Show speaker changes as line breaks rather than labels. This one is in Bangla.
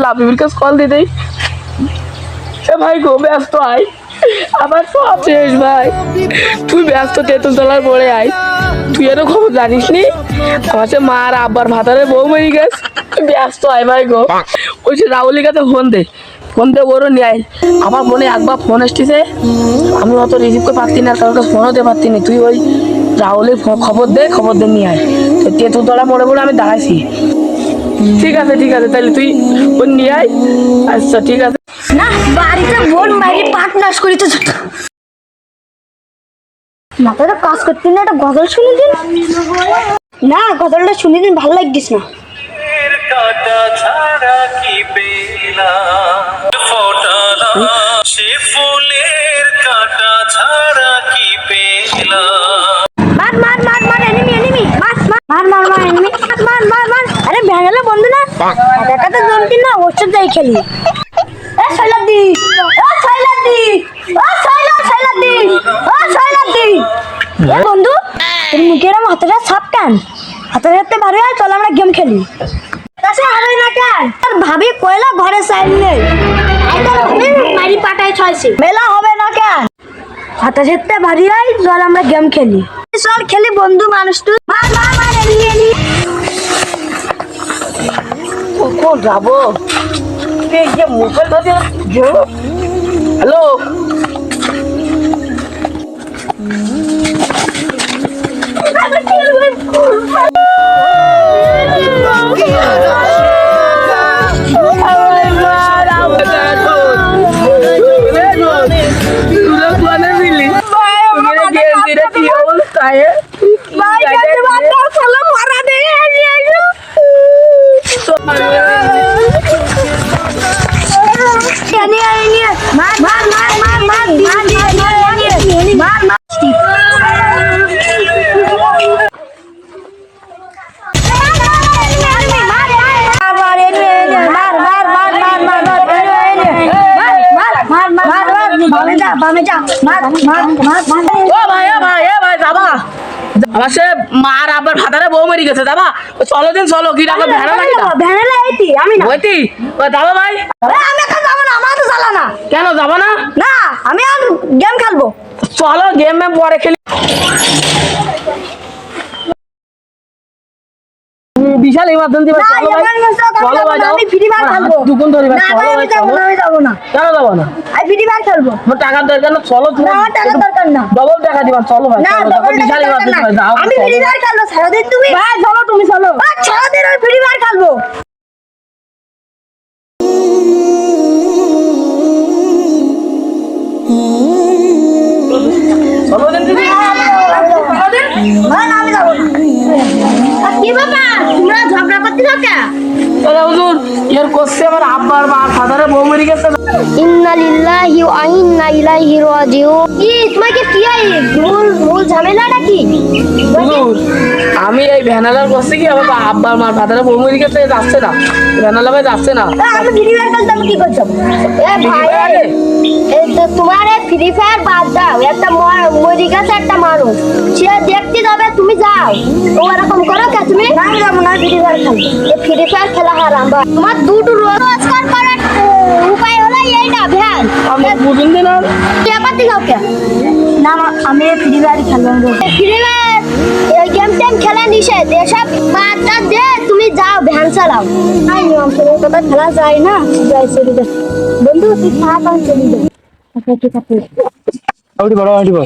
লাভির কাছে কল দিয়ে দেই। ভাই গো ব্যস্ত আয়, আমার সব শেষ ভাই, তুই ব্যস্ত তেঁতুলতলার পড়ে আয়। তুই এর খবর জানিস নি আমার সে মা আর আব্বার ভাতারে বউ মরে গেছে। ব্যস্ত আয় ভাই গো। ওই যে রাহুলের কাছে ফোন দে, ফোন দে ওরও নিয়ে আয়। আমার মনে একবার ফোন এসেছে, আমি অত রিসিভ করে পারতি না, কারোর কাছে ফোনও দিতে পারতি না। তুই ওই রাহুলের খবর দে, খবর দে নিয়ে আয়। তেঁতুলতলা মোড়ে মোড়ে আমি দাঁড়াইছি। ঠিক আছে ঠিক আছে, তাহলে তুই ওই নিয়ে আয়। আচ্ছা ঠিক আছে।
না বাড়িতে বোন বাইরে পাট নাশ করিতে মাথাটা কাজ করতে না, একটা গজল শুনে দিন না, গজলটা শুনে দিন, ভালো লাগছিস না। মার মার মার মার এনিমি এনিমি মার মার মার মার এনিমি মার মার মার। আরে ভ্যাঙালে বন্ধু না, একাতে জমতি না, ওর সাথে যাই খেলি। এ শৈলাদি, ও শৈলাদি, ও শৈলাদি, ও শৈলাদি। এ বন্ধু তোর মুখের হাতটা ছাপ কেন? হাতের হাতে ভারী হয়, চল আমরা গেম খেলি। কাছে হবে না কেন? আর ভাবি কয়লা ঘরে সাইল নেই, মারি পাটায় ছয়ছে মেলা হবে না কেন? হাতে হাতে ভারী হয়, চল আমরা গেম খেলি। চল খেলি বন্ধু মানুষ তুই। মার মার মার এনিমি এনিমি।
কখন যাবো? হ্যালো আমার সে মার আবার ভাতারে বউ মরি গেছে, যাবা? চলো দিন চলো, কি রাখো ভেড়া নাকি?
ভ্যানেলা আইতি আমি না
হইতি যাবো ভাই।
আমি এখন যাবো না, আমার তো জ্বালা না।
কেন যাবো না?
না আমি আর গেম খেলবো।
চলো গেম পরে খেলি। বিশাল ইমার্জেন্সি ভাই, চলো ভাই, চলো ভাই, যাও।
আমি ফ্রি ফায়ার খেলবো।
দুগুণ ধরি ভাই,
না
চলো
ভাই আমি
ভাই,
যাবো
চলো।
না, আমি যাবো না।
কেন যাবো না?
আমি ফ্রি ফায়ার খেলবো।
আমার টাকার দরকার না, চলো।
না আমার টাকার দরকার না।
ডবল টাকা দিবা, চলো ভাই,
না
চলো,
ডবল
বিশাল
টাকার দরকার
ইমার্জেন্সি ভাই,
না।
যাও।
আমি ফ্রি ফায়ার খেলবো, সারাদিন তুমি
ভাই চলো, তুমি চলো।
সারাদিন আমি ফ্রি ফায়ার খেলবো।
চলো দিন দিদি।
না না আমি যাবো না। কি বাবা তোমরা ঝগড়া করতেছো কেন?
তাহলে হুজুর এর করছে আমার আব্বার মা ফাদারে বউ মরে গেছে।
ইন্না লিল্লাহি ওয়া ইন্না ইলাইহি রাজিউন। কি তোমাকে কি আই ভুল ঝামেলা নাকি?
হুজুর আমি এই ভ্যানালার করছি কি, আমার আব্বার মা ফাদারে বউ মরে গেছে, যাচ্ছে না ভ্যানালা ভাই, যাচ্ছে না।
আমি ফ্রি ফায়ার খেলতে আমি কি করছো? এ ভাই এই তো তোমার এই ফ্রি ফায়ার বাদ দাও, একটা মরে গেছে একটা মানুষ, সে দেখতে যাবে তুমি যাও, ও এরকম করো কে তুমি? না আমি যাবো না, ফ্রি ফায়ার খেলবো। এই ফ্রি ফায়ার খেলা হারাম ভাই। তোমার দুটো রোজগার করার উপায় হলো এইটা ভ্যান।
আমি বুঝুন দিন আর
পেপারটি যাও কে? না আমি ফ্রি ফায়ার খেলবো। ফ্রি ফায়ার এই গেম টেম খেলা নিষেধ, এসব বাদটা দে তুমি যাও ভ্যান চালাও। আই নিয়ম করে কথা খেলা যায় না, যাই চলে যা বন্ধু, তুই থাক আমি চলে যাই। আচ্ছা ঠিক আছে।
আউটি বড় আউটি বড়